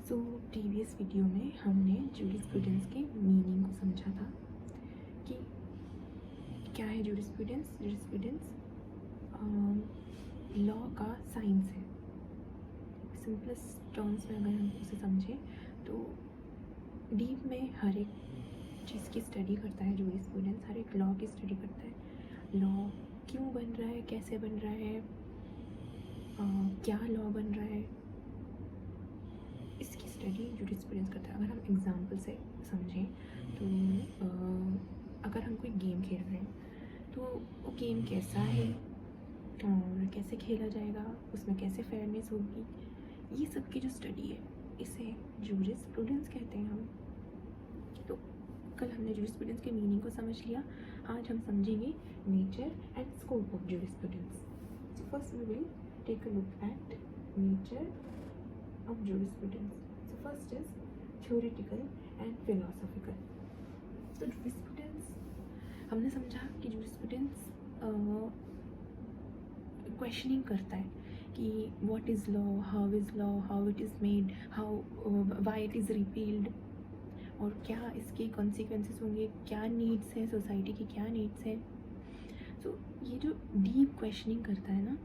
So previous video में हमने jurisprudence के मीनिंग को समझा था कि क्या है जूरिस्प्रूडेंस। जूरिस्प्रूडेंस लॉ का साइंस है। सिंपलेस्ट टर्म्स में अगर हम उसे समझें तो डीप में हर एक चीज़ की स्टडी करता है जूरिस्प्रूडेंस, हर एक लॉ की स्टडी करता है। लॉ क्यों बन रहा है, कैसे बन रहा है, क्या लॉ बन रहा है, इसकी स्टडी जूरिस्प्रूडेंस करता है। अगर हम एग्जाम्पल से समझें तो अगर हम कोई गेम खेल रहे हैं तो वो गेम कैसा है और कैसे खेला जाएगा, उसमें कैसे फेयरनेस होगी, ये सब की जो स्टडी है इसे जूरिस्प्रूडेंस कहते हैं हम। तो कल हमने जूरिस्प्रूडेंस के मीनिंग को समझ लिया, आज हम समझेंगे nature and scope of jurisprudence. So first we will take a look at nature of jurisprudence. So first is theoretical and philosophical. So jurisprudence हमने समझा कि jurisprudence क्वेश्चनिंग करता है कि what is law, how it is made, why it is repealed, और क्या इसके consequences होंगे, क्या नीड्स हैं सोसाइटी की, क्या नीड्स हैं। सो ये जो डीप क्वेश्चनिंग करता है ना,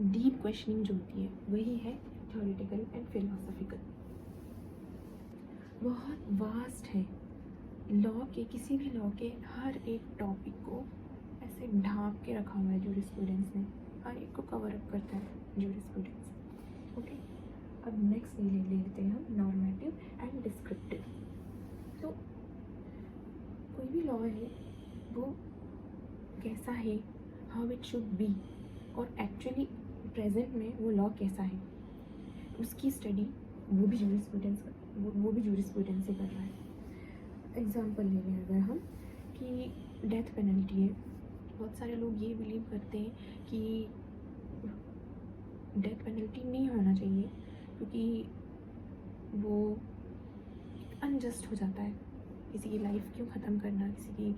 डीप क्वेश्चनिंग जो होती है वही है थ्योरेटिकल एंड फिलोसॉफिकल। बहुत वास्ट है लॉ के, किसी भी लॉ के हर एक टॉपिक को ऐसे ढांप के रखा हुआ है जूरिस्प्रूडेंस ने, हर एक को कवर अप करता है जूरिस्प्रूडेंस। ओके, अब नेक्स्ट ले लेते हैं हम नॉर्मेटिव एंड डिस्क्रिप्टिव। तो कोई भी लॉ है वो कैसा है, हाउ इट शुड बी, और एक्चुअली प्रेजेंट में वो लॉ कैसा है, उसकी स्टडी वो भी जूरिस्प्रूडेंस से कर रहा है। एग्जांपल ले लें अगर हम कि डेथ पेनल्टी है। बहुत सारे लोग ये बिलीव करते हैं कि डेथ पेनल्टी नहीं होना चाहिए क्योंकि वो अनजस्ट हो जाता है। किसी की लाइफ क्यों ख़त्म करना, किसी की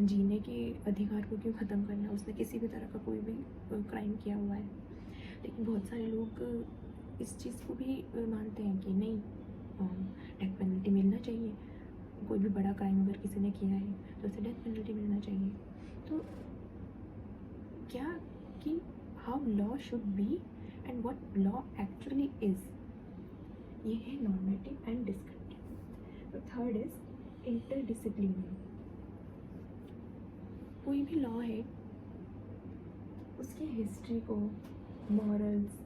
जीने के अधिकार को क्यों ख़त्म करना, उसने किसी भी तरह का कोई भी क्राइम किया हुआ है। लेकिन बहुत सारे लोग इस चीज़ को भी मानते हैं कि नहीं, डेथ पेनल्टी मिलना चाहिए। कोई भी बड़ा क्राइम अगर किसी ने किया है तो उसे डेथ पेनल्टी मिलना चाहिए। तो क्या कि how law should be and what law actually is, ये है नॉर्मेटिव एंड डिस्क्रिप्टिव। तो थर्ड इज इंटरडिसिप्लिनरी। कोई भी लॉ है उसकी हिस्ट्री को, मॉरल्स,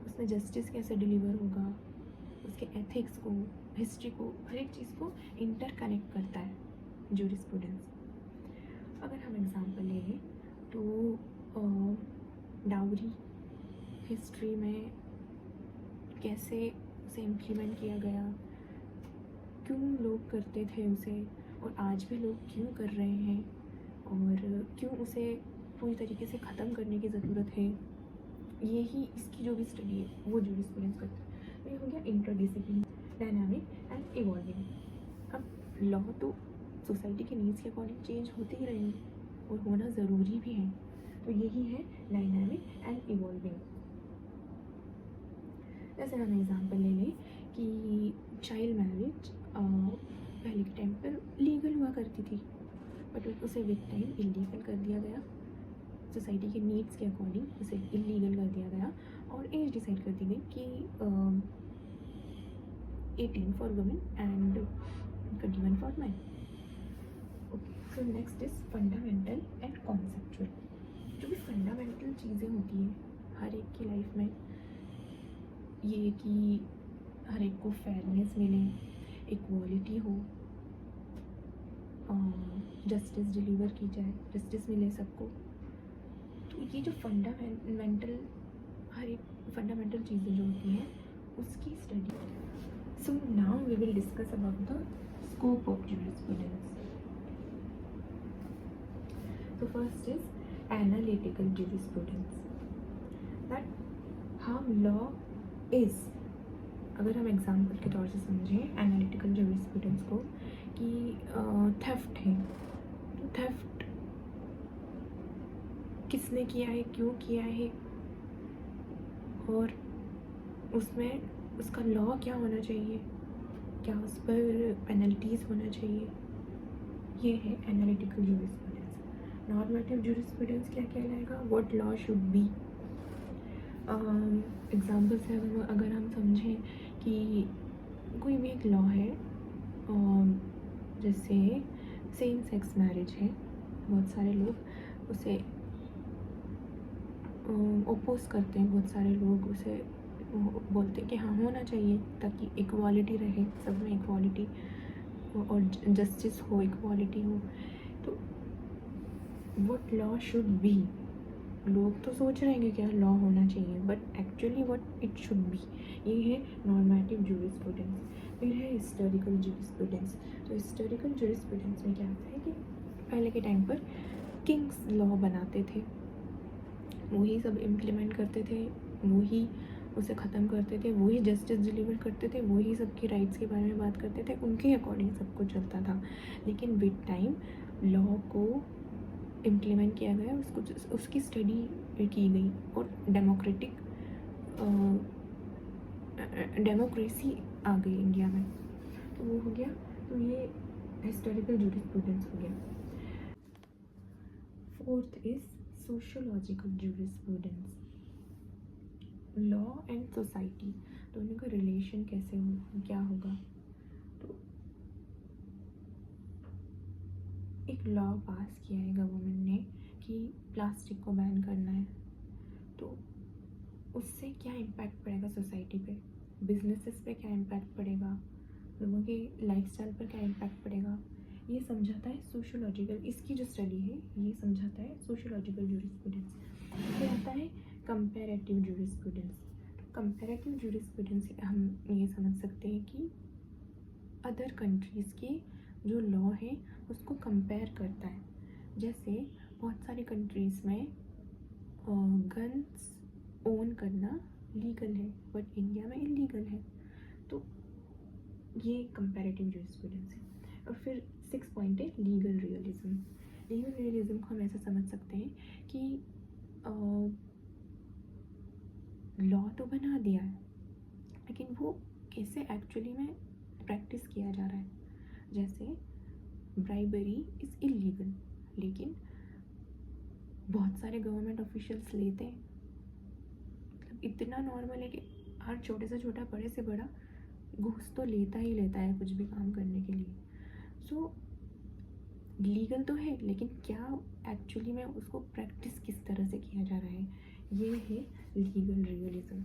उसमें जस्टिस कैसे डिलीवर होगा, उसके एथिक्स को, हिस्ट्री को, हर एक चीज़ को इंटरकनेक्ट करता है जूरिस्प्रूडेंस। अगर हम एग्जांपल लें तो डाउरी हिस्ट्री में कैसे उसे इम्प्लीमेंट किया गया, क्यों लोग करते थे उसे और आज भी लोग क्यों कर रहे हैं, और क्यों उसे पूरी तरीके से ख़त्म करने की ज़रूरत है, यही इसकी जो भी स्टडी है वो जूरिस्प्रूडेंस करता है। तो ये हो गया इंटरडिसिप्लिन, डायनामिक एंड इवॉल्विंग। अब लॉ तो सोसाइटी के नीड्स के अकॉर्डिंग चेंज होते ही रहेंगे और होना ज़रूरी भी है, तो यही है डायनामिक एंड इवॉल्विंग। जैसे हम एग्जांपल ले लें कि चाइल्ड मैरिज पहले के टाइम पर लीगल हुआ करती थी, बट उसे विद टाइम इलीगल कर दिया गया। सोसाइटी के नीड्स के अकॉर्डिंग उसे इलीगल कर दिया गया और एज डिसाइड कर दी गई कि 18 for women and 21 for man. Okay, so next is fundamental and conceptual. जो भी फंडामेंटल चीज़ें होती हैं हर एक की लाइफ में, ये कि हर एक को फेयरनेस मिले, इक्वालिटी हो, जस्टिस डिलीवर की जाए, जस्टिस मिले सबको। तो ये जो फंडामेंटल, हर एक फंडामेंटल चीज़ें जो होती हैं उसकी study. So now we will discuss about the scope of jurisprudence. तो first is analytical jurisprudence, that how law is. अगर हम एग्जाम्पल के तौर से समझें एनालिटिकल जूरिस्प्रूडेंस को कि थेफ्ट है, तो थेफ्ट किसने किया है, क्यों किया है, और उसमें उसका लॉ क्या होना चाहिए, क्या उस पर पेनल्टीज़ होना चाहिए, ये है एनालिटिकल जूरिस्प्रूडेंस। नॉर्मेटिव जूरिस्प्रूडेंस क्या कहलाएगा, what law should be. Example से अगर हम समझें कि कोई भी एक लॉ है, जैसे सेम सेक्स मैरिज है, बहुत सारे लोग उसे ओपोज करते हैं, बहुत सारे लोग उसे बोलते हैं कि हाँ होना चाहिए ताकि इक्वालिटी रहे, सब में इक्वालिटी और जस्टिस हो, इक्वालिटी हो। तो व्हाट लॉ शुड बी, लोग तो सोच रहे हैं कि क्या लॉ होना चाहिए, but actually what it should be, ये है नॉर्मेटिव जूरिस्प्रूडेंस। फिर है हिस्टोरिकल जूरिस्प्रूडेंस। तो हिस्टोरिकल जूरिस्प्रूडेंस में क्या होता है कि पहले के टाइम पर किंग्स लॉ बनाते थे, वही सब इम्प्लीमेंट करते थे, वही उसे ख़त्म करते थे, वही जस्टिस डिलीवर करते थे, वही सबकी राइट्स के बारे में बात करते थे, उनके अकॉर्डिंग सब कुछ चलता था। लेकिन विद टाइम लॉ को इम्प्लीमेंट किया गया, उसको उसकी स्टडी की गई और डेमोक्रेसी आ गई इंडिया में। तो वो हो गया, तो ये हिस्टोरिकल जूरिस्प्रूडेंस हो गया। Fourth is sociological jurisprudence. Law and society दोनों का रिलेशन कैसे हो, क्या होगा। तो एक लॉ पास किया है गवर्नमेंट ने कि प्लास्टिक को बैन करना है, तो उससे क्या इम्पैक्ट पड़ेगा सोसाइटी पे, बिजनेसेस पे क्या इम्पैक्ट पड़ेगा, लोगों की लाइफस्टाइल पर क्या इम्पैक्ट पड़ेगा, ये समझाता है सोशियोलॉजिकल। इसकी जो स्टडी है ये समझाता है सोशियोलॉजिकल जूरिस्प्रूडेंस। फिर आता है कंपैरेटिव जूरिस्प्रूडेंस। कंपैरेटिव जूरिस्प्रूडेंस से हम ये समझ सकते हैं कि अदर कंट्रीज़ के जो लॉ है उसको कंपेयर करता है। जैसे बहुत सारी कंट्रीज़ में गन्स ओन करना लीगल है बट इंडिया में इलीगल है, तो ये कंपैरेटिव जूरिस्प्रूडेंस है। और फिर 6 पॉइंट है लीगल रियलिज्म। लीगल रियलिज्म को हम ऐसे समझ सकते हैं कि लॉ तो बना दिया है लेकिन वो कैसे एक्चुअली में प्रैक्टिस किया जा रहा है। जैसे ब्राइबरी इज़ इलीगल, लेकिन बहुत सारे गवर्नमेंट ऑफिशियल्स लेते हैं, मतलब इतना नॉर्मल है कि हर छोटे से छोटा बड़े से बड़ा घूस तो लेता ही लेता है कुछ भी काम करने के लिए। सो लीगल तो है लेकिन क्या एक्चुअली में उसको प्रैक्टिस किस तरह से किया जा रहा है, ये है लीगल रियलिज्म।